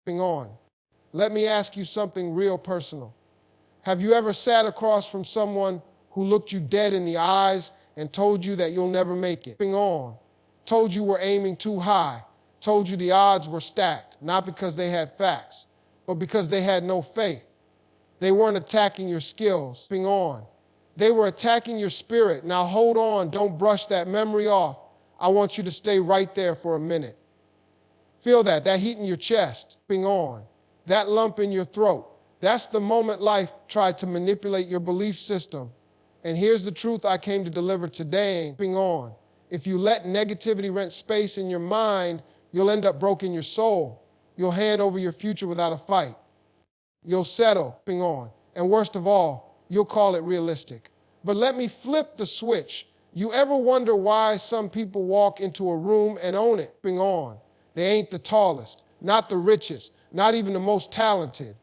on. Let me ask you something real personal. Have you ever sat across from someone who looked you dead in the eyes and told you that you'll never make it? On. Told you were aiming too high. Told you the odds were stacked, not because they had facts, but because they had no faith. They weren't attacking your skills. On. They were attacking your spirit. Now hold on, don't brush that memory off. I want you to stay right there for a minute. Feel that heat in your chest. On. That lump in your throat. That's the moment life tried to manipulate your belief system. And here's the truth I came to deliver today. On. If you let negativity rent space in your mind, you'll end up broken your soul. You'll hand over your future without a fight. You'll settle. On. And worst of all, you'll call it realistic. But let me flip the switch. You ever wonder why some people walk into a room and own it? On. They ain't the tallest, not the richest, not even the most talented.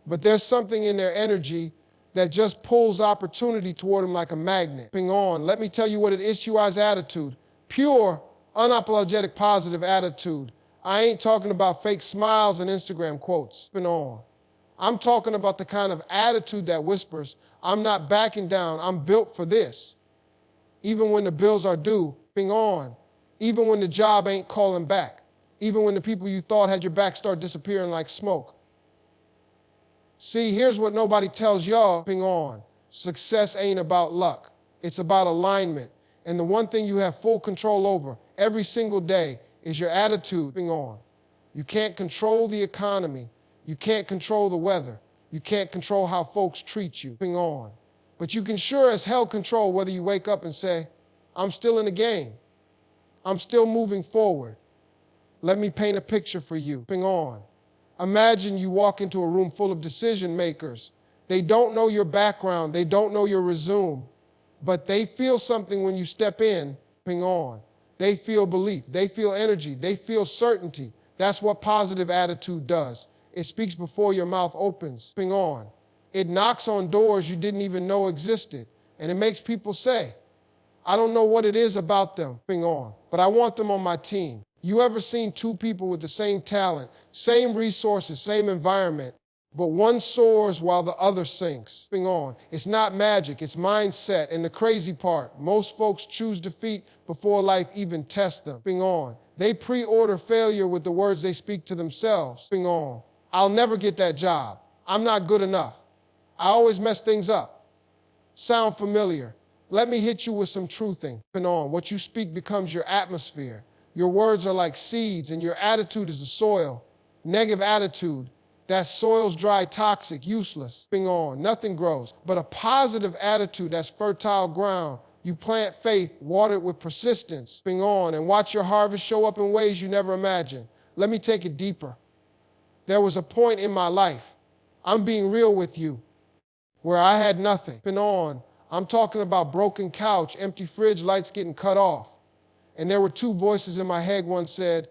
But there's something in their energy that just pulls opportunity toward them like a magnet. On. Let me tell you what it is. UI's attitude. Pure, unapologetic positive attitude. I ain't talking about fake smiles and Instagram quotes. On. I'm talking about the kind of attitude that whispers, I'm not backing down, I'm built for this. Even when the bills are due. On. Even when the job ain't calling back. Even when the people you thought had your back start disappearing like smoke. See, here's what nobody tells y'all. On. Success ain't about luck. It's about alignment. And the one thing you have full control over every single day is your attitude. On. You can't control the economy. You can't control the weather. You can't control how folks treat you. On. But you can sure as hell control whether you wake up and say, I'm still in the game. I'm still moving forward. Let me paint a picture for you. On. Imagine you walk into a room full of decision makers. They don't know your background. They don't know your resume. But they feel something when you step in. On. They feel belief. They feel energy. They feel certainty. That's what positive attitude does. It speaks before your mouth opens. On. It knocks on doors you didn't even know existed. And it makes people say, I don't know what it is about them. On. But I want them on my team. You ever seen two people with the same talent, same resources, same environment, but one soars while the other sinks? On. It's not magic, it's mindset. And the crazy part, most folks choose defeat before life even tests them. On. They pre-order failure with the words they speak to themselves. On. I'll never get that job. I'm not good enough. I always mess things up. Sound familiar? Let me hit you with some truthing. On. What you speak becomes your atmosphere. Your words are like seeds, and your attitude is the soil. Negative attitude, that soil's dry, toxic, useless. On. Nothing grows. But a positive attitude, that's fertile ground. You plant faith, water it with persistence. On. And watch your harvest show up in ways you never imagined. Let me take it deeper. There was a point in my life, I'm being real with you, where I had nothing. On. I'm talking about broken couch, empty fridge, lights getting cut off. And there were two voices in my head. One said,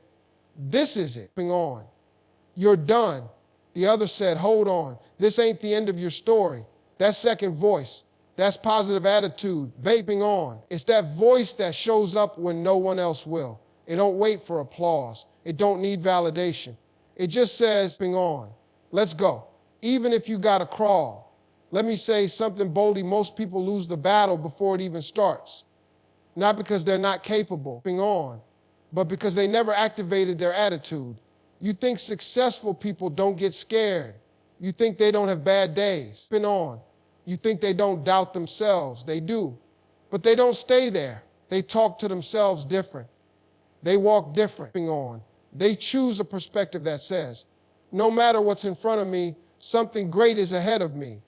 this is it. On. You're done. The other said, hold on. This ain't the end of your story. That second voice, that's positive attitude. On. It's that voice that shows up when no one else will. It don't wait for applause. It don't need validation. It just says, on. Let's go. Even if you gotta crawl. Let me say something boldly. Most people lose the battle before it even starts. Not because they're not capable. On. But because they never activated their attitude. You think successful people don't get scared. You think they don't have bad days. On. You think they don't doubt themselves. They do. But they don't stay there. They talk to themselves different. They walk different. On. They choose a perspective that says, no matter what's in front of me, something great is ahead of me.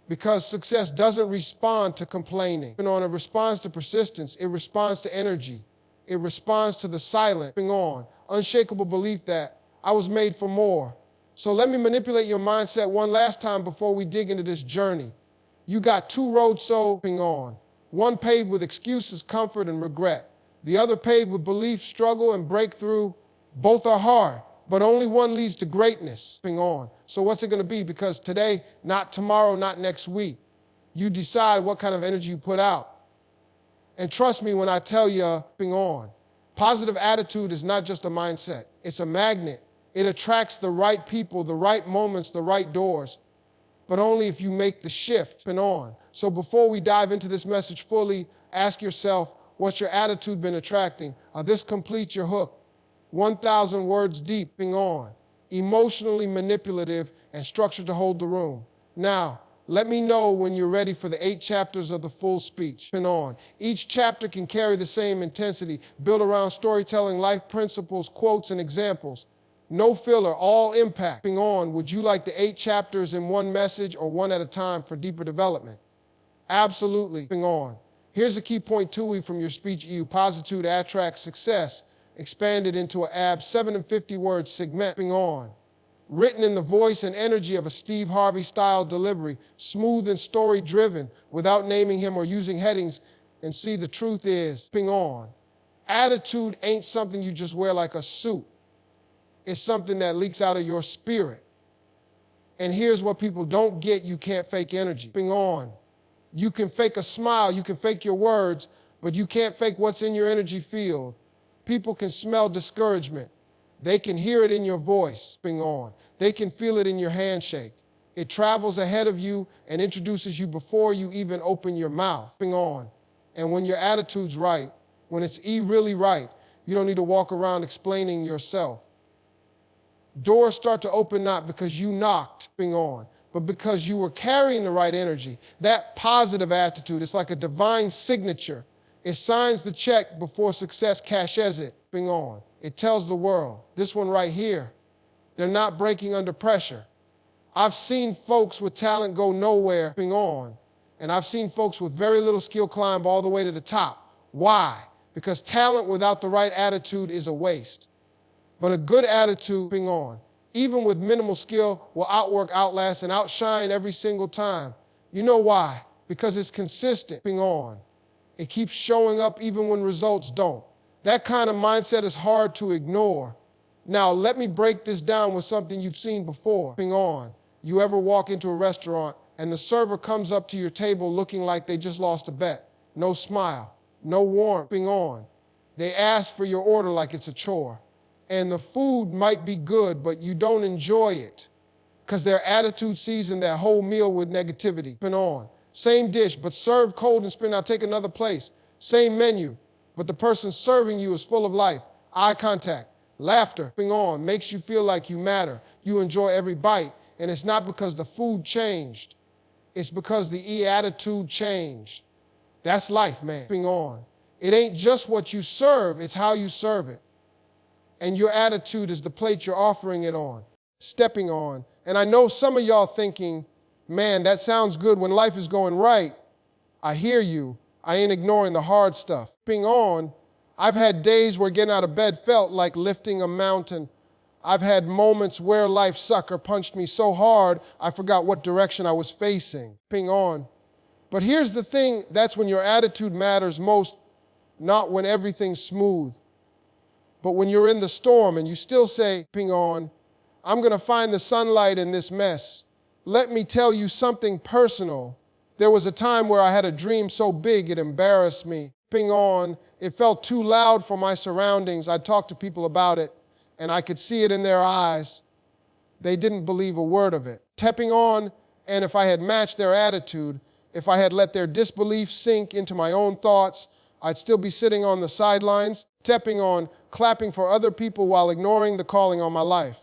Because success doesn't respond to complaining. On. It responds to persistence. It responds to energy. It responds to the silent, on, unshakable belief that I was made for more. So let me manipulate your mindset one last time before we dig into this journey. You got two roads so on. One paved with excuses, comfort, and regret. The other paved with belief, struggle, and breakthrough. Both are hard, but only one leads to greatness. On. So what's it going to be? Because today, not tomorrow, not next week, you decide what kind of energy you put out. And trust me when I tell you, on. Positive attitude is not just a mindset. It's a magnet. It attracts the right people, the right moments, the right doors, but only if you make the shift and on. So before we dive into this message fully, ask yourself, what's your attitude been attracting? This completes your hook. 1,000 words deep, on. Emotionally manipulative and structured to hold the room. Now, let me know when you're ready for the 8 chapters of the full speech and on. Each chapter can carry the same intensity, built around storytelling, life principles, quotes, and examples. No filler, all impact on. Would you like the 8 chapters in one message or one at a time for deeper development? Absolutely on. Here's a key point 2 from your speech EU. Positude attracts success, expanded into an AB 750 word segment on. Written in the voice and energy of a Steve Harvey style delivery, smooth and story driven, without naming him or using headings. And see, the truth is, on. Attitude ain't something you just wear like a suit. It's something that leaks out of your spirit. And here's what people don't get: you can't fake energy. On. You can fake a smile, you can fake your words, but you can't fake what's in your energy field. People can smell discouragement. They can hear it in your voice, on. They can feel it in your handshake. It travels ahead of you and introduces you before you even open your mouth, on. And when your attitude's right, when it's really right, you don't need to walk around explaining yourself. Doors start to open not because you knocked, on, but because you were carrying the right energy. That positive attitude, it's like a divine signature. It signs the check before success cashes it, on. It tells the world, this one right here, they're not breaking under pressure. I've seen folks with talent go nowhere, on, and I've seen folks with very little skill climb all the way to the top. Why? Because talent without the right attitude is a waste. But a good attitude, on, even with minimal skill, will outwork, outlast, and outshine every single time. You know why? Because it's consistent, on. It keeps showing up even when results don't. That kind of mindset is hard to ignore. Now, let me break this down with something you've seen before, on. You ever walk into a restaurant and the server comes up to your table looking like they just lost a bet? No smile, no warmth, on. They ask for your order like it's a chore. And the food might be good, but you don't enjoy it because their attitude seasoned that whole meal with negativity, on. Same dish, but served cold and spin out, take another place. Same menu, but the person serving you is full of life, eye contact, laughter, on, makes you feel like you matter. You enjoy every bite, and it's not because the food changed. It's because the attitude changed. That's life, man, on. It ain't just what you serve, it's how you serve it. And your attitude is the plate you're offering it on, stepping on. And I know some of y'all thinking, man, that sounds good when life is going right. I hear you. I ain't ignoring the hard stuff. On, I've had days where getting out of bed felt like lifting a mountain. I've had moments where life sucker punched me so hard I forgot what direction I was facing. On. But here's the thing, that's when your attitude matters most, not when everything's smooth. But when you're in the storm and you still say, on, I'm going to find the sunlight in this mess. Let me tell you something personal. There was a time where I had a dream so big it embarrassed me. On, it felt too loud for my surroundings. I talked to people about it, and I could see it in their eyes. They didn't believe a word of it. On, and if I had matched their attitude, if I had let their disbelief sink into my own thoughts, I'd still be sitting on the sidelines, on, clapping for other people while ignoring the calling on my life.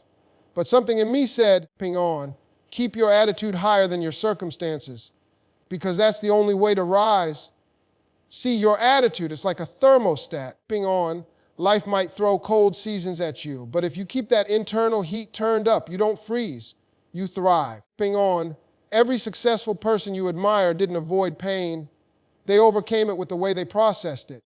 But something in me said, on, keep your attitude higher than your circumstances, because that's the only way to rise. See, your attitude is like a thermostat. On, life might throw cold seasons at you, but if you keep that internal heat turned up, you don't freeze, you thrive. On, every successful person you admire didn't avoid pain. They overcame it with the way they processed it.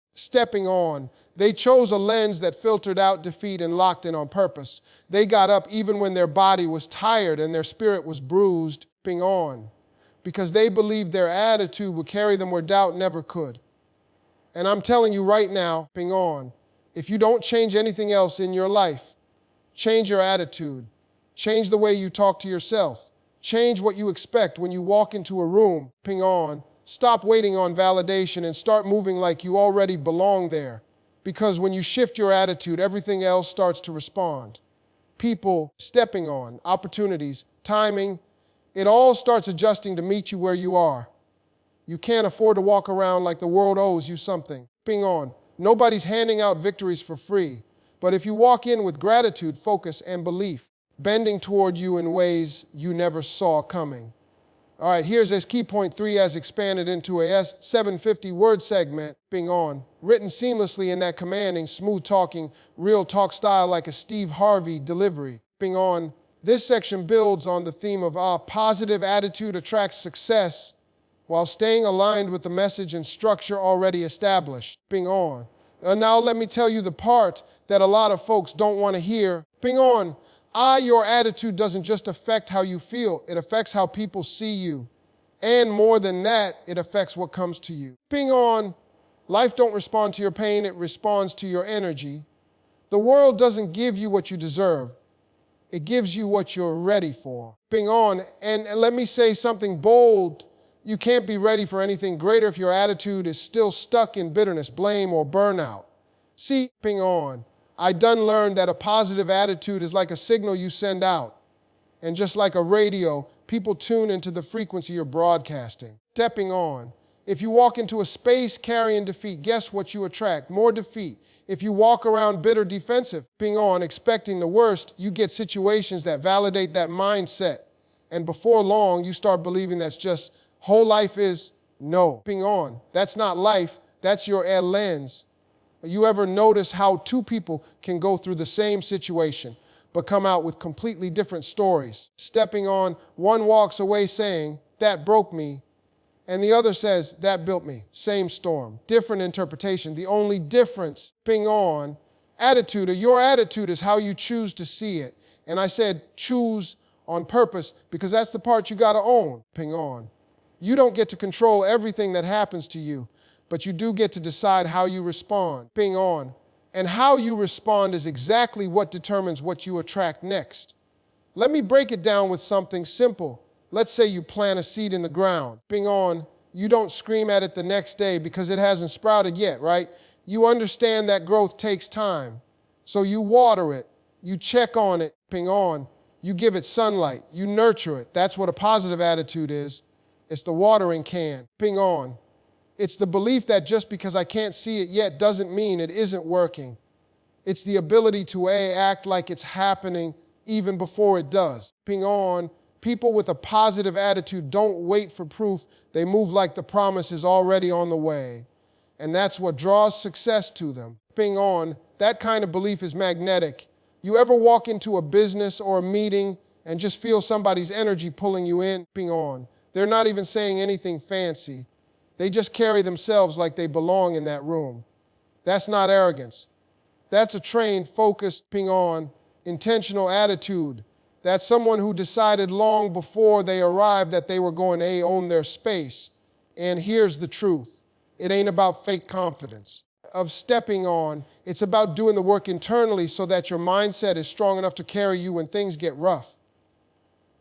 On, they chose a lens that filtered out defeat and locked in on purpose. They got up even when their body was tired and their spirit was bruised. On, because they believed their attitude would carry them where doubt never could. And I'm telling you right now, on, if you don't change anything else in your life, change your attitude. Change the way you talk to yourself. Change what you expect when you walk into a room. On, stop waiting on validation and start moving like you already belong there. Because when you shift your attitude, everything else starts to respond. people, stepping on, opportunities, timing. It all starts adjusting to meet you where you are. You can't afford to walk around like the world owes you something. Stepping on. Nobody's handing out victories for free. But if you walk in with gratitude, focus, and belief, bending toward you in ways you never saw coming. All right, here's as key point 3 as expanded into a 750 word segment, being on, written seamlessly in that commanding, smooth talking, real talk style like a Steve Harvey delivery. Being on, this section builds on the theme of positive attitude attracts success while staying aligned with the message and structure already established. Being on. Now let me tell you the part that a lot of folks don't want to hear. Being on. Your attitude doesn't just affect how you feel, it affects how people see you. And more than that, it affects what comes to you. Being on, life don't respond to your pain, it responds to your energy. The world doesn't give you what you deserve, it gives you what you're ready for. Being on, and let me say something bold, you can't be ready for anything greater if your attitude is still stuck in bitterness, blame, or burnout. See, being on. I done learned that a positive attitude is like a signal you send out. And just like a radio, people tune into the frequency you're broadcasting. Stepping on. If you walk into a space carrying defeat, guess what you attract? More defeat. If you walk around bitter, defensive, being on, expecting the worst, you get situations that validate that mindset. And before long, you start believing that's just whole life is. No. Being on. That's not life. That's your lens. You ever notice how two people can go through the same situation, but come out with completely different stories? Stepping on, one walks away saying, that broke me, and the other says, that built me. Same storm, different interpretation. The only difference, being on, attitude, or your attitude is how you choose to see it. And I said choose on purpose because that's the part you got to own. Ping on. You don't get to control everything that happens to you, but you do get to decide how you respond. Being on. And how you respond is exactly what determines what you attract next. Let me break it down with something simple. Let's say you plant a seed in the ground. Being on, you don't scream at it the next day because it hasn't sprouted yet, right? You understand that growth takes time. So you water it, you check on it. Being on, you give it sunlight, you nurture it. That's what a positive attitude is. It's the watering can. Being on. It's the belief that just because I can't see it yet doesn't mean it isn't working. It's the ability to act like it's happening even before it does. Being on, people with a positive attitude don't wait for proof. They move like the promise is already on the way. And that's what draws success to them. Being on, that kind of belief is magnetic. You ever walk into a business or a meeting and just feel somebody's energy pulling you in? Being on. They're not even saying anything fancy. They just carry themselves like they belong in that room. That's not arrogance. That's a trained, focused, being on, intentional attitude. That's someone who decided long before they arrived that they were going to own their space. And here's the truth. It ain't about fake confidence. Of stepping on, it's about doing the work internally so that your mindset is strong enough to carry you when things get rough.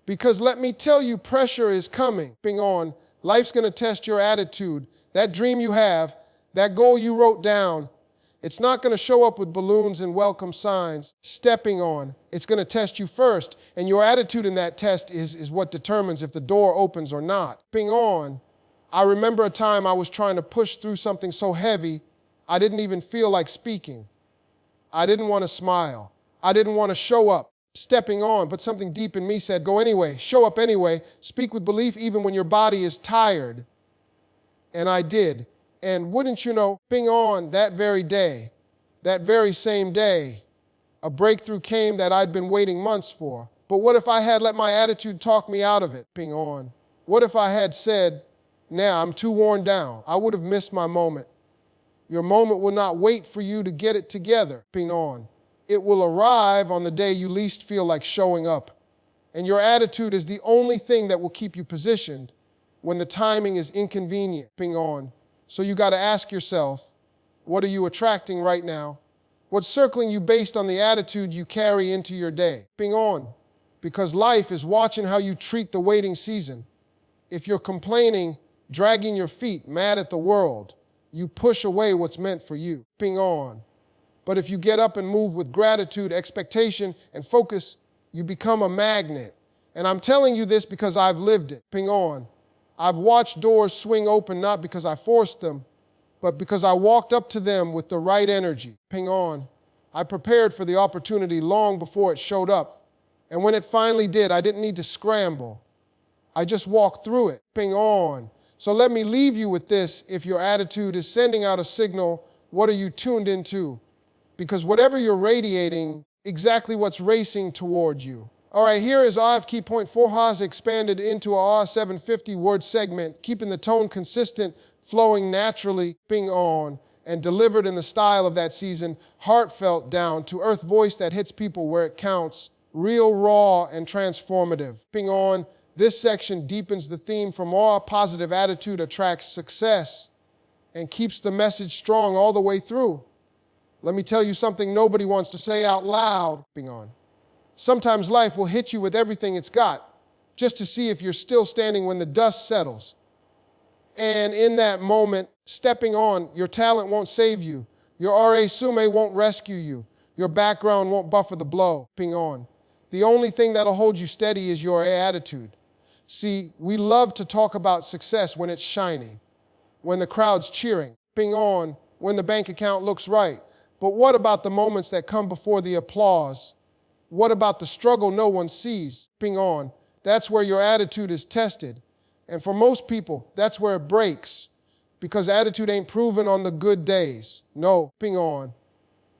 Because let me tell you, pressure is coming. Being on, life's going to test your attitude. That dream you have, that goal you wrote down, it's not going to show up with balloons and welcome signs. Stepping on, it's going to test you first. And your attitude in that test is what determines if the door opens or not. Being on, I remember a time I was trying to push through something so heavy, I didn't even feel like speaking. I didn't want to smile. I didn't want to show up. Stepping on, but something deep in me said, go anyway, show up anyway, speak with belief even when your body is tired. And I did. And wouldn't you know, being on that very day, that very same day, a breakthrough came that I'd been waiting months for. But what if I had let my attitude talk me out of it? Being on. What if I had said, nah, I'm too worn down. I would have missed my moment. Your moment will not wait for you to get it together. Being on. It will arrive on the day you least feel like showing up. And your attitude is the only thing that will keep you positioned when the timing is inconvenient. Being on. So you got to ask yourself, what are you attracting right now? What's circling you based on the attitude you carry into your day? Being on. Because life is watching how you treat the waiting season. If you're complaining, dragging your feet, mad at the world, you push away what's meant for you. Being on. But if you get up and move with gratitude, expectation, and focus, you become a magnet. And I'm telling you this because I've lived it. Ping on. I've watched doors swing open not because I forced them, but because I walked up to them with the right energy. Ping on. I prepared for the opportunity long before it showed up. And when it finally did, I didn't need to scramble. I just walked through it. Ping on. So let me leave you with this. If your attitude is sending out a signal, what are you tuned into? Because whatever you're radiating, exactly what's racing toward you. All right, here is our key point 4 has expanded into our 750 word segment, keeping the tone consistent, flowing naturally, ping on, and delivered in the style of that season, heartfelt, down to earth voice that hits people where it counts, real, raw, and transformative. Ping on, this section deepens the theme from our positive attitude attracts success and keeps the message strong all the way through. Let me tell you something nobody wants to say out loud. Ping on. Sometimes life will hit you with everything it's got, just to see if you're still standing when the dust settles. And in that moment, stepping on, your talent won't save you. Your resume won't rescue you. Your background won't buffer the blow. Ping on. The only thing that'll hold you steady is your attitude. See, we love to talk about success when it's shiny, when the crowd's cheering. Ping on, when the bank account looks right. But what about the moments that come before the applause? What about the struggle no one sees? Ping on. That's where your attitude is tested. And for most people, that's where it breaks. Because attitude ain't proven on the good days. No, ping on.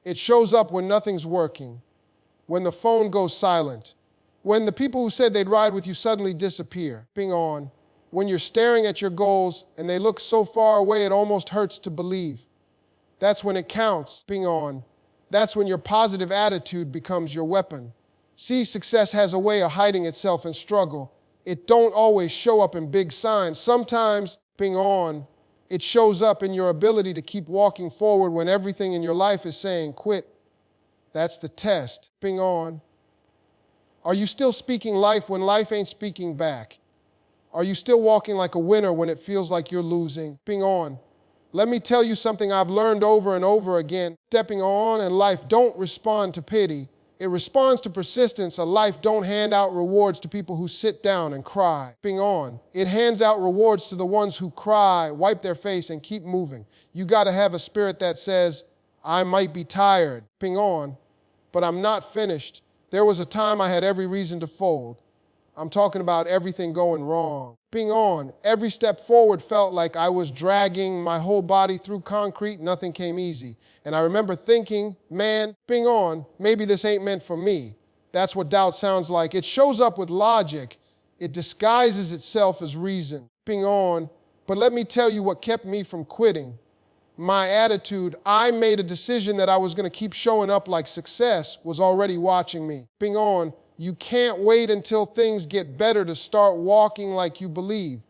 It shows up when nothing's working. When the phone goes silent. When the people who said they'd ride with you suddenly disappear. Ping on. When you're staring at your goals and they look so far away it almost hurts to believe. That's when it counts. Ping on. That's when your positive attitude becomes your weapon. See, success has a way of hiding itself in struggle. It don't always show up in big signs. Sometimes, ping on, it shows up in your ability to keep walking forward when everything in your life is saying quit. That's the test. Ping on. Are you still speaking life when life ain't speaking back? Are you still walking like a winner when it feels like you're losing? Ping on. Let me tell you something I've learned over and over again. Stepping on in life don't respond to pity. It responds to persistence. A life don't hand out rewards to people who sit down and cry. Ping on. It hands out rewards to the ones who cry, wipe their face, and keep moving. You got to have a spirit that says, I might be tired. Ping on. But I'm not finished. There was a time I had every reason to fold. I'm talking about everything going wrong. Ping on. Every step forward felt like I was dragging my whole body through concrete. Nothing came easy. And I remember thinking, man, ping on, maybe this ain't meant for me. That's what doubt sounds like. It shows up with logic. It disguises itself as reason. Ping on. But let me tell you what kept me from quitting. My attitude. I made a decision that I was going to keep showing up like success was already watching me. Ping on. You can't wait until things get better to start walking like you believe.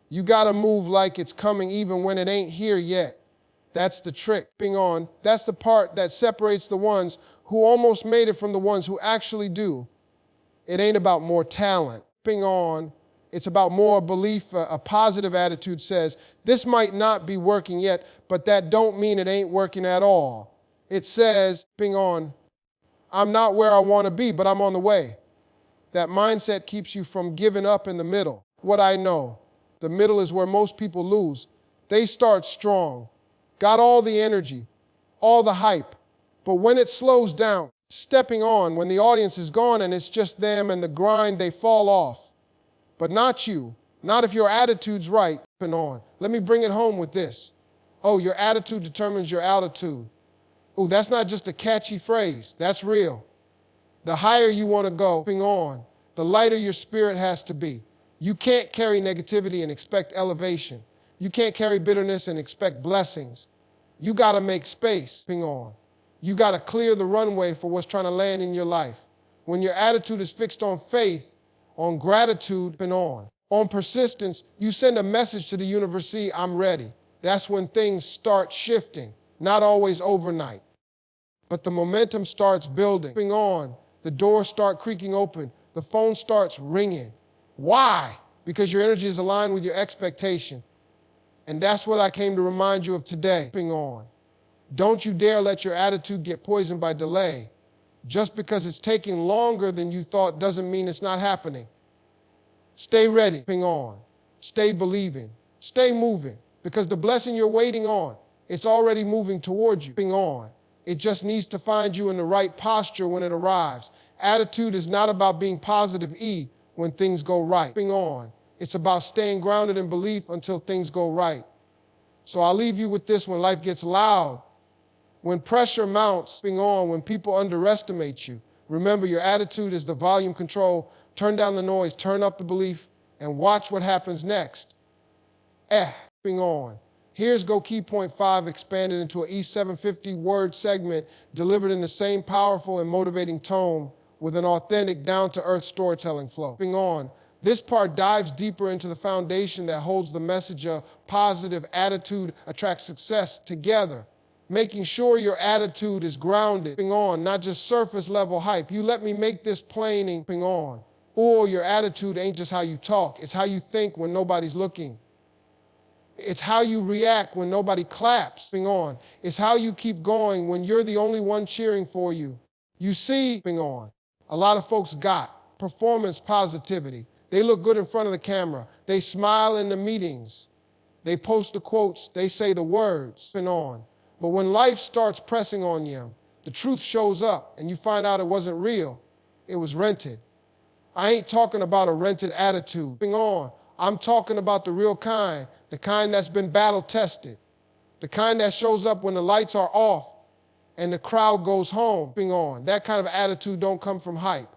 You got to move like it's coming even when it ain't here yet. That's the trick. Ping on. That's the part that separates the ones who almost made it from the ones who actually do. It ain't about more talent. Ping on. It's about more belief. A positive attitude says, this might not be working yet, but that don't mean it ain't working at all. It says, ping on, I'm not where I want to be, but I'm on the way. That mindset keeps you from giving up in the middle. What I know, the middle is where most people lose. They start strong, got all the energy, all the hype, but when it slows down, stepping on, when the audience is gone and it's just them and the grind, they fall off. But not you, not if your attitude's right. And on. Let me bring it home with this. Oh, your attitude determines your altitude. Oh, that's not just a catchy phrase. That's real. The higher you want to go, ping on, the lighter your spirit has to be. You can't carry negativity and expect elevation. You can't carry bitterness and expect blessings. You got to make space, ping on. You got to clear the runway for what's trying to land in your life. When your attitude is fixed on faith, on gratitude, ping on persistence, you send a message to the universe, see, I'm ready. That's when things start shifting, not always overnight. But the momentum starts building. Ping on. The doors start creaking open. The phone starts ringing. Why? Because your energy is aligned with your expectation. And that's what I came to remind you of today. Ping on. Don't you dare let your attitude get poisoned by delay. Just because it's taking longer than you thought doesn't mean it's not happening. Stay ready, ping on. Stay believing. Stay moving, because the blessing you're waiting on, it's already moving towards you. Ping on. It just needs to find you in the right posture when it arrives. Attitude is not about being positive when things go right. Ping on. It's about staying grounded in belief until things go right. So I'll leave you with this: when life gets loud, when pressure mounts, ping on, when people underestimate you, remember your attitude is the volume control. Turn down the noise, turn up the belief, and watch what happens next. Ping on. Here's Go Key Point 5 expanded into an E750 word segment delivered in the same powerful and motivating tone with an authentic, down-to-earth storytelling flow. Ping on. This part dives deeper into the foundation that holds the message of positive attitude attracts success together, making sure your attitude is grounded, ping on, not just surface level hype. You let me make this plain, ping on. Or your attitude ain't just how you talk, it's how you think when nobody's looking. It's how you react when nobody claps, ping on. It's how you keep going when you're the only one cheering for you. You see, ping on, a lot of folks got performance positivity. They look good in front of the camera. They smile in the meetings. They post the quotes. They say the words, ping on. But when life starts pressing on you, the truth shows up and you find out it wasn't real. It was rented. I ain't talking about a rented attitude, ping on. I'm talking about the real kind, the kind that's been battle tested, the kind that shows up when the lights are off and the crowd goes home, ping on. That kind of attitude don't come from hype.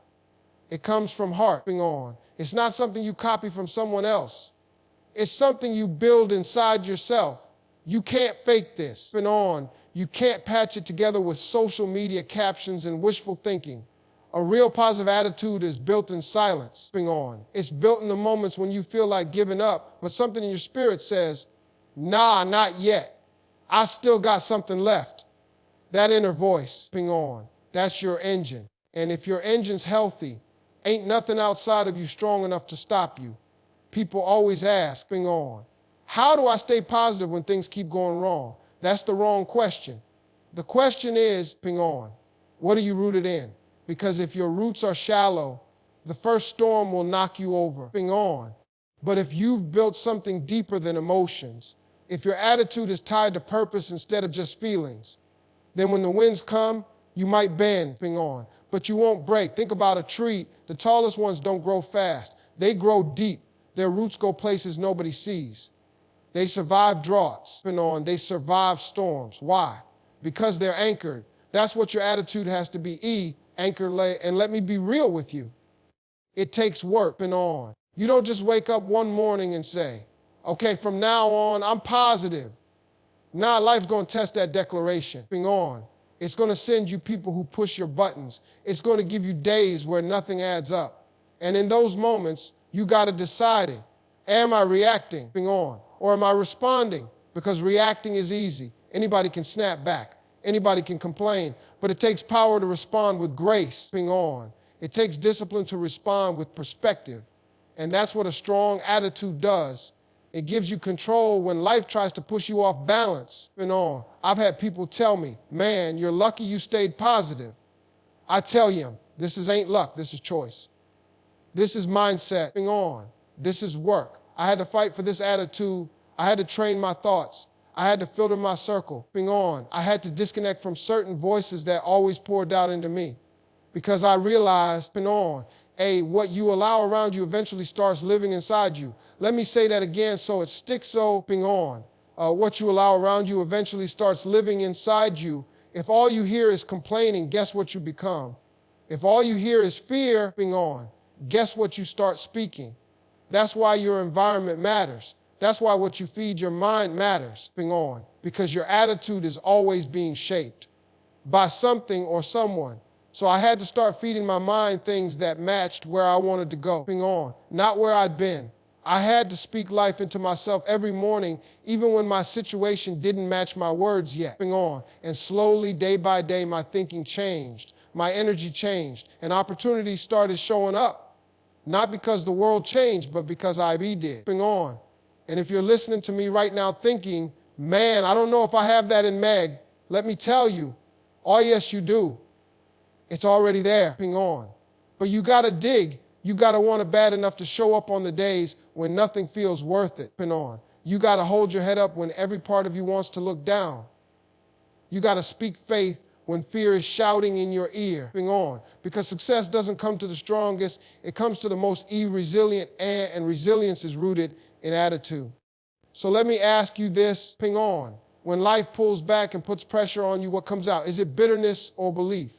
It comes from heart, ping on. It's not something you copy from someone else. It's something you build inside yourself. You can't fake this, ping on. You can't patch it together with social media captions and wishful thinking. A real positive attitude is built in silence, ping on. It's built in the moments when you feel like giving up, but something in your spirit says, nah, not yet. I still got something left. That inner voice, ping on, that's your engine. And if your engine's healthy, ain't nothing outside of you strong enough to stop you. People always ask, ping on, how do I stay positive when things keep going wrong? That's the wrong question. The question is, ping on, what are you rooted in? Because if your roots are shallow, the first storm will knock you over, ping on. But if you've built something deeper than emotions, if your attitude is tied to purpose instead of just feelings, then when the winds come, you might bend, ping on, but you won't break. Think about a tree. The tallest ones don't grow fast. They grow deep. Their roots go places nobody sees. They survive droughts, ping on. They survive storms. Why? Because they're anchored. That's what your attitude has to be, anchor lay. And let me be real with you. It takes work, ping on. You don't just wake up one morning and say, okay, from now on, I'm positive. Nah, life's going to test that declaration, ping on. It's going to send you people who push your buttons. It's going to give you days where nothing adds up. And in those moments, you got to decide it. Am I reacting, ping on, or am I responding? Because reacting is easy. Anybody can snap back. Anybody can complain. But it takes power to respond with grace, ping on. It takes discipline to respond with perspective. And that's what a strong attitude does. It gives you control when life tries to push you off balance, ping on. I've had people tell me, man, you're lucky you stayed positive. I tell you, this ain't luck, this is choice. This is mindset, ping on. This is work. I had to fight for this attitude. I had to train my thoughts. I had to filter my circle, ping on. I had to disconnect from certain voices that always poured doubt into me. Because I realized, ping on, what you allow around you eventually starts living inside you. Let me say that again so it sticks, so ping on. What you allow around you eventually starts living inside you. If all you hear is complaining, guess what you become? If all you hear is fear, ping on, guess what you start speaking? That's why your environment matters. That's why what you feed your mind matters, ping on, because your attitude is always being shaped by something or someone. So I had to start feeding my mind things that matched where I wanted to go, ping on, not where I'd been. I had to speak life into myself every morning, even when my situation didn't match my words yet, ping on. And slowly, day by day, my thinking changed. My energy changed, and opportunities started showing up. Not because the world changed, but because I did, ping on. And if you're listening to me right now thinking, man, I don't know if I have that in Meg, Let me tell you, oh yes you do. It's already there, on. But you gotta dig. You gotta want it bad enough to show up on the days when nothing feels worth it, on. You gotta hold your head up when every part of you wants to look down. You gotta speak faith when fear is shouting in your ear, on. Because success doesn't come to the strongest, it comes to the most resilient, and resilience is rooted in attitude. So let me ask you this, on. When life pulls back and puts pressure on you, what comes out? Is it bitterness or belief?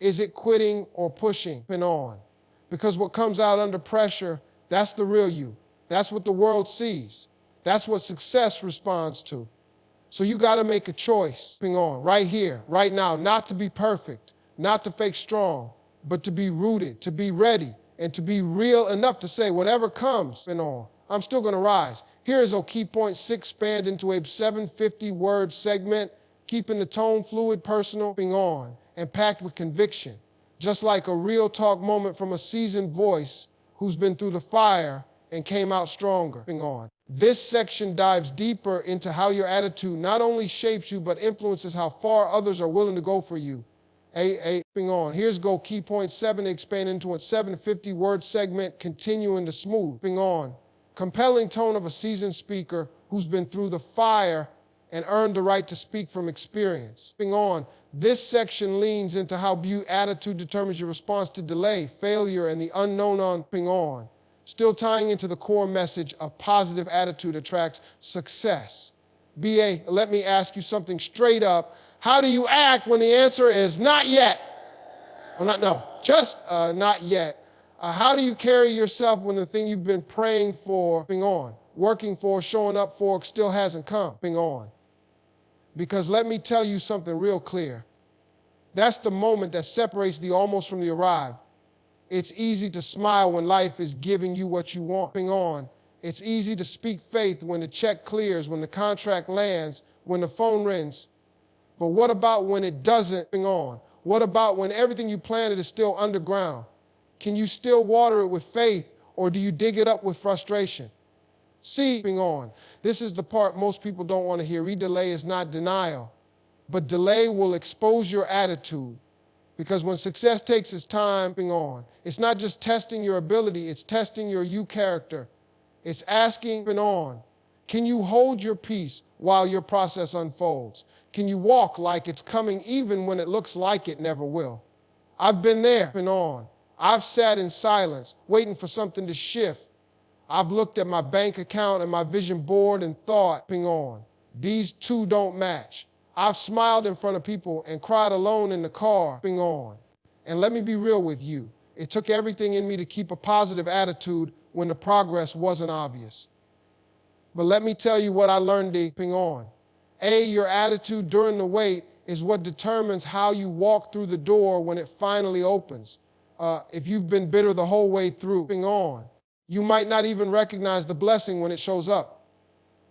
Is it quitting or pushing, on? Because what comes out under pressure, that's the real you. That's what the world sees. That's what success responds to. So you got to make a choice, on, right here, right now, not to be perfect, not to fake strong, but to be rooted, to be ready, and to be real enough to say whatever comes, on, I'm still going to rise. Here is a key point 6 spanned into a 750-word segment, keeping the tone fluid, personal, on, and packed with conviction. Just like a real talk moment from a seasoned voice who's been through the fire and came out stronger, on. This section dives deeper into how your attitude not only shapes you, but influences how far others are willing to go for you. On. Here's go key point 7 expand into a 750-word segment, continuing the smooth, on, compelling tone of a seasoned speaker who's been through the fire and earned the right to speak from experience. On. This section leans into how attitude determines your response to delay, failure, and the unknown on. Still tying into the core message of positive attitude attracts success. BA, let me ask you something straight up. How do you act when the answer is not yet? Not yet. How do you carry yourself when the thing you've been praying for, on, working for, showing up for, still hasn't come, on? Because let me tell you something real clear. That's the moment that separates the almost from the arrived. It's easy to smile when life is giving you what you want, on. It's easy to speak faith when the check clears, when the contract lands, when the phone rings. But what about when it doesn't, on? What about when everything you planted is still underground? Can you still water it with faith, or do you dig it up with frustration? See, on. This is the part most people don't want to hear. Delay is not denial, but delay will expose your attitude. Because when success takes its time, on, it's not just testing your ability, it's testing your you character. It's asking, on, can you hold your peace while your process unfolds? Can you walk like it's coming even when it looks like it never will? I've been there, on. I've sat in silence, waiting for something to shift. I've looked at my bank account and my vision board and thought, on, these two don't match. I've smiled in front of people and cried alone in the car, on. And let me be real with you. It took everything in me to keep a positive attitude when the progress wasn't obvious. But let me tell you what I learned, on. Your attitude during the wait is what determines how you walk through the door when it finally opens. If you've been bitter the whole way through, on, you might not even recognize the blessing when it shows up.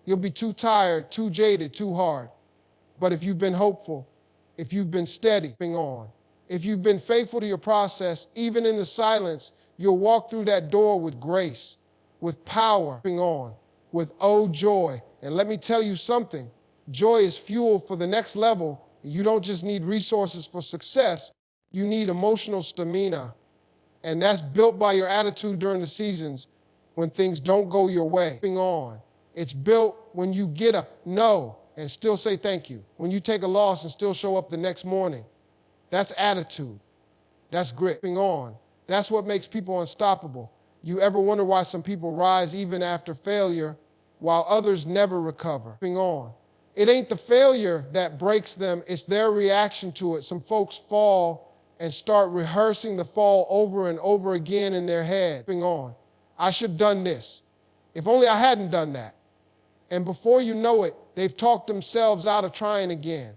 You'll be too tired, too jaded, too hard. But if you've been hopeful, if you've been steady, on, if you've been faithful to your process, even in the silence, you'll walk through that door with grace, with power, on, with joy. And let me tell you something, joy is fuel for the next level. You don't just need resources for success, you need emotional stamina. And that's built by your attitude during the seasons when things don't go your way, on. It's built when you get a no and still say thank you. When you take a loss and still show up the next morning. That's attitude. That's grit, on. That's what makes people unstoppable. You ever wonder why some people rise even after failure while others never recover, on? It ain't the failure that breaks them, it's their reaction to it. Some folks fall and start rehearsing the fall over and over again in their head, on. I should have done this. If only I hadn't done that. And before you know it, they've talked themselves out of trying again.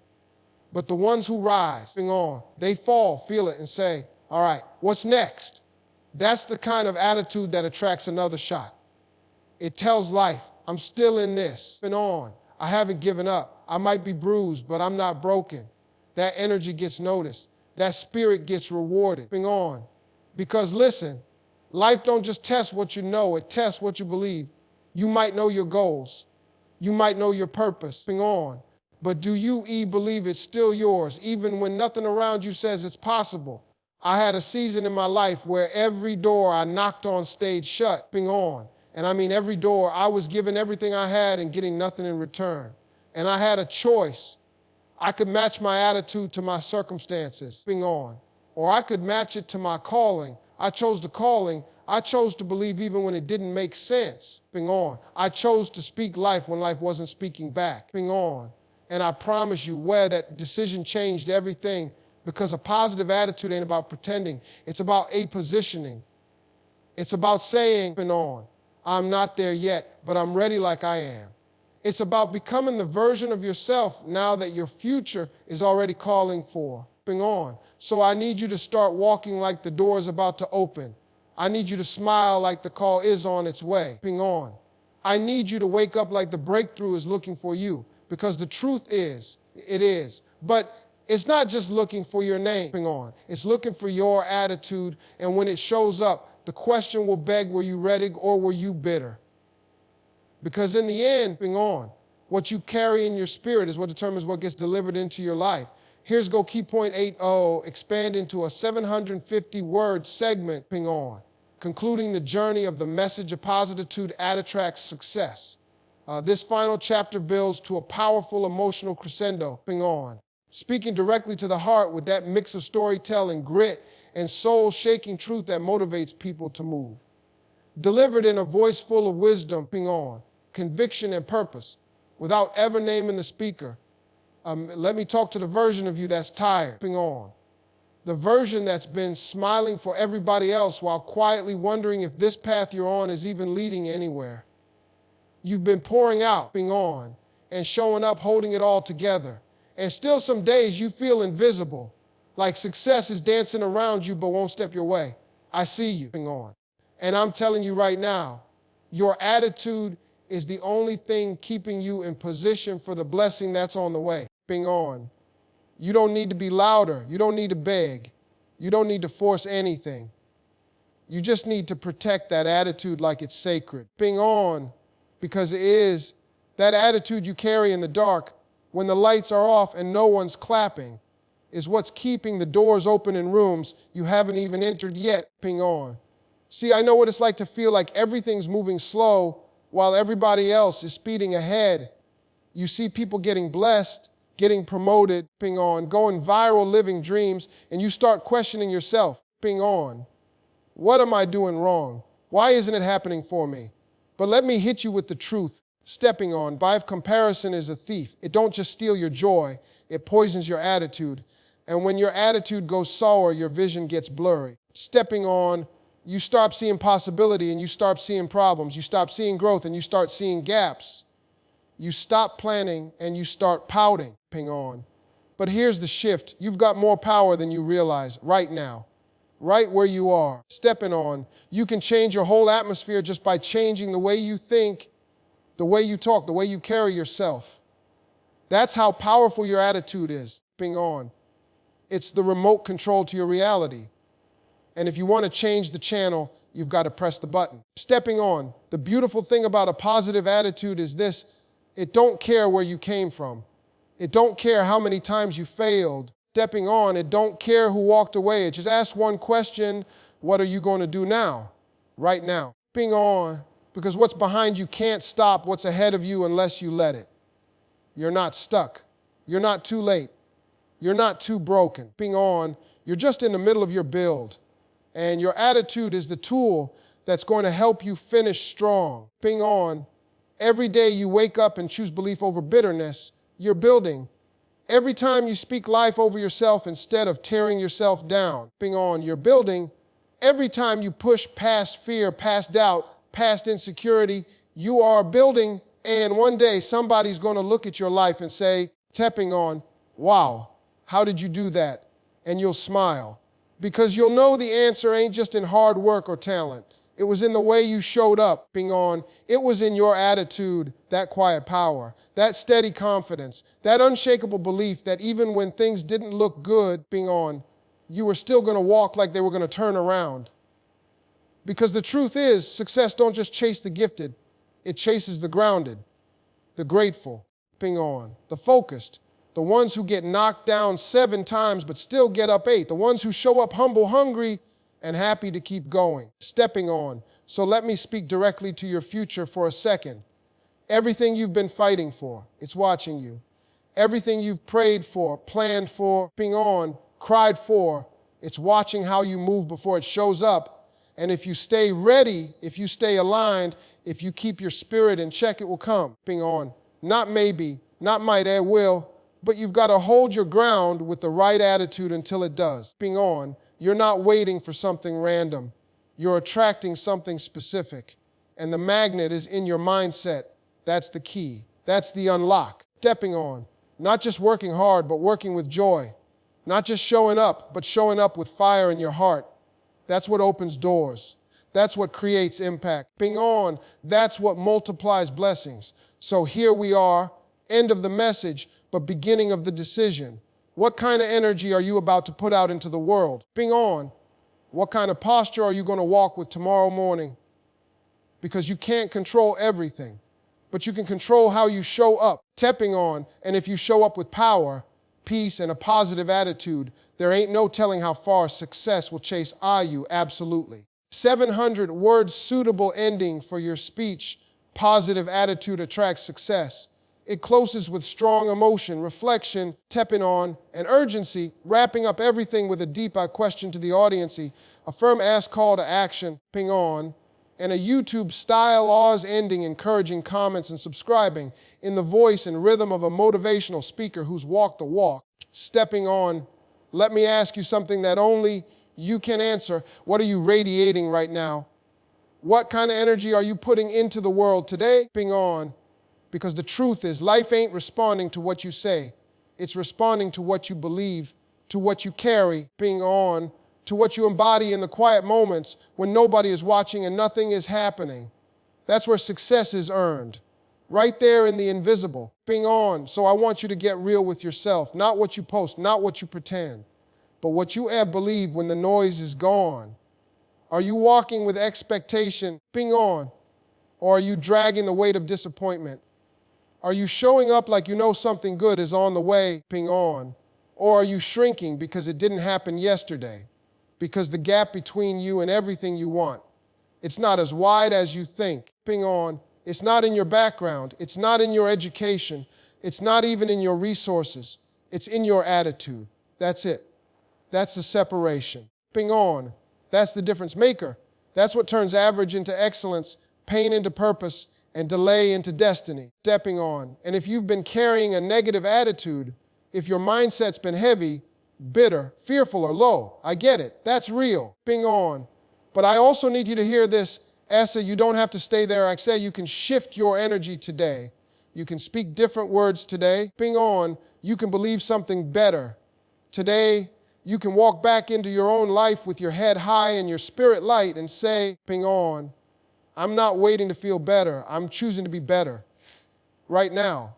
But the ones who rise, on, they fall, feel it, and say, all right, what's next? That's the kind of attitude that attracts another shot. It tells life, I'm still in this, on. I haven't given up. I might be bruised, but I'm not broken. That energy gets noticed. That spirit gets rewarded, on. Because listen, life don't just test what you know, it tests what you believe. You might know your goals. You might know your purpose, on. But do you believe it's still yours, even when nothing around you says it's possible? I had a season in my life where every door I knocked on stayed shut, on. And I mean every door, I was giving everything I had and getting nothing in return. And I had a choice. I could match my attitude to my circumstances, on. Or I could match it to my calling. I chose the calling. I chose to believe even when it didn't make sense, on. I chose to speak life when life wasn't speaking back, on. And I promise you, where that decision changed everything, because a positive attitude ain't about pretending. It's about a positioning. It's about saying, on, I'm not there yet, but I'm ready like I am. It's about becoming the version of yourself now that your future is already calling for, on. So I need you to start walking like the door is about to open. I need you to smile like the call is on its way, on. I need you to wake up like the breakthrough is looking for you. Because the truth is, it is. But it's not just looking for your name, on. It's looking for your attitude. And when it shows up, the question will beg, were you ready or were you bitter? Because in the end, on, what you carry in your spirit is what determines what gets delivered into your life. Here's go key point 8.0, expand into a 750-word segment, on, concluding the journey of the message of positude attracts success. This final chapter builds to a powerful emotional crescendo, on, speaking directly to the heart with that mix of storytelling, grit, and soul-shaking truth that motivates people to move. Delivered in a voice full of wisdom, on, conviction and purpose, without ever naming the speaker. Let me talk to the version of you that's tired, on. The version that's been smiling for everybody else while quietly wondering if this path you're on is even leading anywhere. You've been pouring out, on, and showing up holding it all together. And still some days you feel invisible, like success is dancing around you but won't step your way. I see you, on. And I'm telling you right now, your attitude is the only thing keeping you in position for the blessing that's on the way, on. You don't need to be louder. You don't need to beg. You don't need to force anything. You just need to protect that attitude like it's sacred, on. Because it is that attitude you carry in the dark when the lights are off and no one's clapping is what's keeping the doors open in rooms you haven't even entered yet, on. See, I know what it's like to feel like everything's moving slow while everybody else is speeding ahead. You see people getting blessed, getting promoted, on, going viral, living dreams, and you start questioning yourself, on. What am I doing wrong? Why isn't it happening for me? But let me hit you with the truth. Stepping on, by comparison, is a thief. It don't just steal your joy, it poisons your attitude. And when your attitude goes sour, your vision gets blurry. Stepping on, you stop seeing possibility and you start seeing problems. You stop seeing growth and you start seeing gaps. You stop planning and you start pouting, on. But here's the shift. You've got more power than you realize right now. Right where you are, stepping on, you can change your whole atmosphere just by changing the way you think, the way you talk, the way you carry yourself. That's how powerful your attitude is, on. It's the remote control to your reality. And if you want to change the channel, you've got to press the button. Stepping on, the beautiful thing about a positive attitude is this: it don't care where you came from. It don't care how many times you failed. Stepping on, it don't care who walked away. It just asks one question: what are you going to do now? Right now. Stepping on, because what's behind you can't stop what's ahead of you unless you let it. You're not stuck. You're not too late. You're not too broken. Stepping on, you're just in the middle of your build. And your attitude is the tool that's going to help you finish strong. Stepping on, every day you wake up and choose belief over bitterness, you're building. Every time you speak life over yourself instead of tearing yourself down, on, you're building. Every time you push past fear, past doubt, past insecurity, you are building. And one day somebody's going to look at your life and say, stepping on, wow, how did you do that? And you'll smile. Because you'll know the answer ain't just in hard work or talent. It was in the way you showed up, on. It was in your attitude, that quiet power, that steady confidence, that unshakable belief that even when things didn't look good, on, you were still going to walk like they were going to turn around. Because the truth is, success don't just chase the gifted, it chases the grounded, the grateful, Ping on. The focused. The ones who get knocked down 7 times but still get up 8. The ones who show up humble, hungry, and happy to keep going. Stepping on. So let me speak directly to your future for a second. Everything you've been fighting for, it's watching you. Everything you've prayed for, planned for, ping on, cried for, it's watching how you move before it shows up. And if you stay ready, if you stay aligned, if you keep your spirit in check, it will come. Ping on. Not maybe, not might, it will, but you've got to hold your ground with the right attitude until it does. Ping on. You're not waiting for something random. You're attracting something specific. And the magnet is in your mindset. That's the key. That's the unlock. Stepping on. Not just working hard, but working with joy. Not just showing up, but showing up with fire in your heart. That's what opens doors. That's what creates impact. Ping on. That's what multiplies blessings. So here we are, end of the message, but beginning of the decision. What kind of energy are you about to put out into the world? Ping on. What kind of posture are you going to walk with tomorrow morning? Because you can't control everything, but you can control how you show up. Stepping on, and if you show up with power, peace, and a positive attitude, there ain't no telling how far success will chase you, absolutely. 700 words suitable ending for your speech. Positive attitude attracts success. It closes with strong emotion, reflection, stepping on, and urgency, wrapping up everything with a deep question to the audience, a firm ask call to action, ping on, and a YouTube-style Oz ending encouraging comments and subscribing in the voice and rhythm of a motivational speaker who's walked the walk. Stepping on, let me ask you something that only you can answer. What are you radiating right now? What kind of energy are you putting into the world today? Ping on, because the truth is life ain't responding to what you say. It's responding to what you believe, to what you carry. Ping on, to what you embody in the quiet moments when nobody is watching and nothing is happening. That's where success is earned, right there in the invisible. Ping on. So I want you to get real with yourself, not what you post, not what you pretend, but what you believe when the noise is gone. Are you walking with expectation? Ping on. Or are you dragging the weight of disappointment? Are you showing up like you know something good is on the way? Ping on. Or are you shrinking because it didn't happen yesterday? Because the gap between you and everything you want, it's not as wide as you think. Ping on. It's not in your background. It's not in your education. It's not even in your resources. It's in your attitude. That's it. That's the separation. Ping on. That's the difference maker. That's what turns average into excellence, pain into purpose, and delay into destiny. Stepping on. And if you've been carrying a negative attitude, if your mindset's been heavy, bitter, fearful, or low, I get it. That's real. Ping on. But I also need you to hear this. Asa, you don't have to stay there. I say you can shift your energy today. You can speak different words today. Ping on. You can believe something better. Today, you can walk back into your own life with your head high and your spirit light and say, ping on. I'm not waiting to feel better. I'm choosing to be better right now.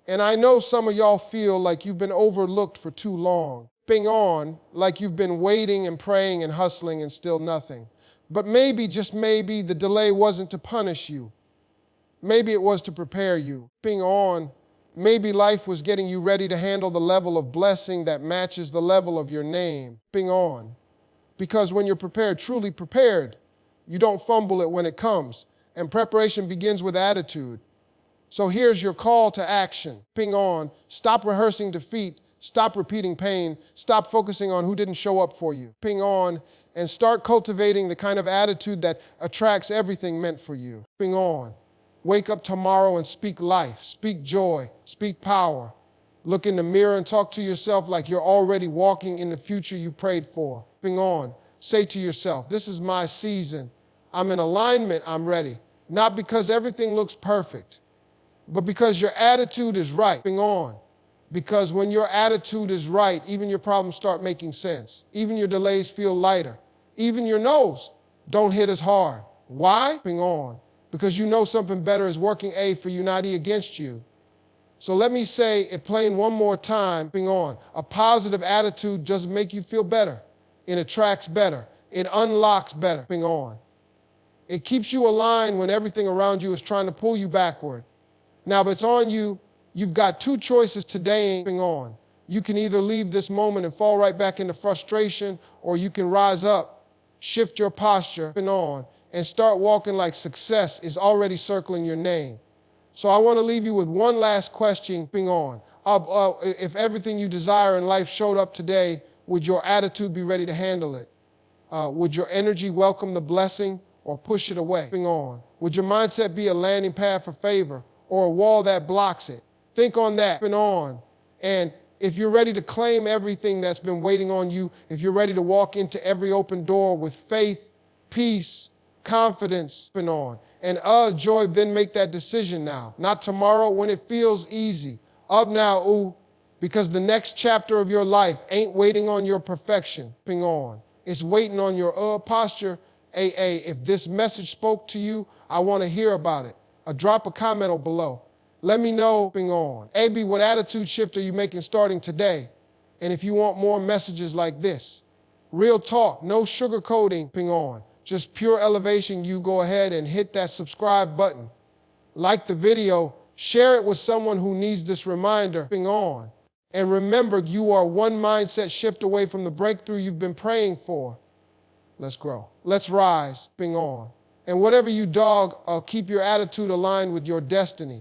And I know some of y'all feel like you've been overlooked for too long. Ping on, like you've been waiting and praying and hustling and still nothing. But maybe, just maybe, the delay wasn't to punish you. Maybe it was to prepare you. Ping on, maybe life was getting you ready to handle the level of blessing that matches the level of your name. Ping on. Because when you're prepared, truly prepared, you don't fumble it when it comes. And preparation begins with attitude. So here's your call to action. Ping on. Stop rehearsing defeat. Stop repeating pain. Stop focusing on who didn't show up for you. Ping on and start cultivating the kind of attitude that attracts everything meant for you. Ping on. Wake up tomorrow and speak life, speak joy, speak power. Look in the mirror and talk to yourself like you're already walking in the future you prayed for. Ping on. Say to yourself, this is my season. I'm in alignment, I'm ready. Not because everything looks perfect, but because your attitude is right. Ping on. Because when your attitude is right, even your problems start making sense. Even your delays feel lighter. Even your no's don't hit as hard. Why? Ping on. Because you know something better is working for you, not against you. So let me say it plain one more time. Ping on. A positive attitude doesn't make you feel better. It attracts better. It unlocks better. Ping on. It keeps you aligned when everything around you is trying to pull you backward. Now, but it's on you. You've got two choices today on. You can either leave this moment and fall right back into frustration, or you can rise up, shift your posture and start walking like success is already circling your name. So I want to leave you with one last question on. If everything you desire in life showed up today, would your attitude be ready to handle it? Would your energy welcome the blessing or push it away? Would your mindset be a landing pad for favor or a wall that blocks it? Think on that. And if you're ready to claim everything that's been waiting on you, if you're ready to walk into every open door with faith, peace, confidence, and joy, then make that decision now. Not tomorrow when it feels easy. Up now, because the next chapter of your life ain't waiting on your perfection. It's waiting on your posture. If this message spoke to you, I want to hear about it. Drop a comment below. Let me know. AB, what attitude shift are you making starting today? And if you want more messages like this, real talk, no sugarcoating, just pure elevation, you go ahead and hit that subscribe button. Like the video, share it with someone who needs this reminder. And remember, you are one mindset shift away from the breakthrough you've been praying for. Let's grow. Let's rise. And whatever you keep your attitude aligned with your destiny.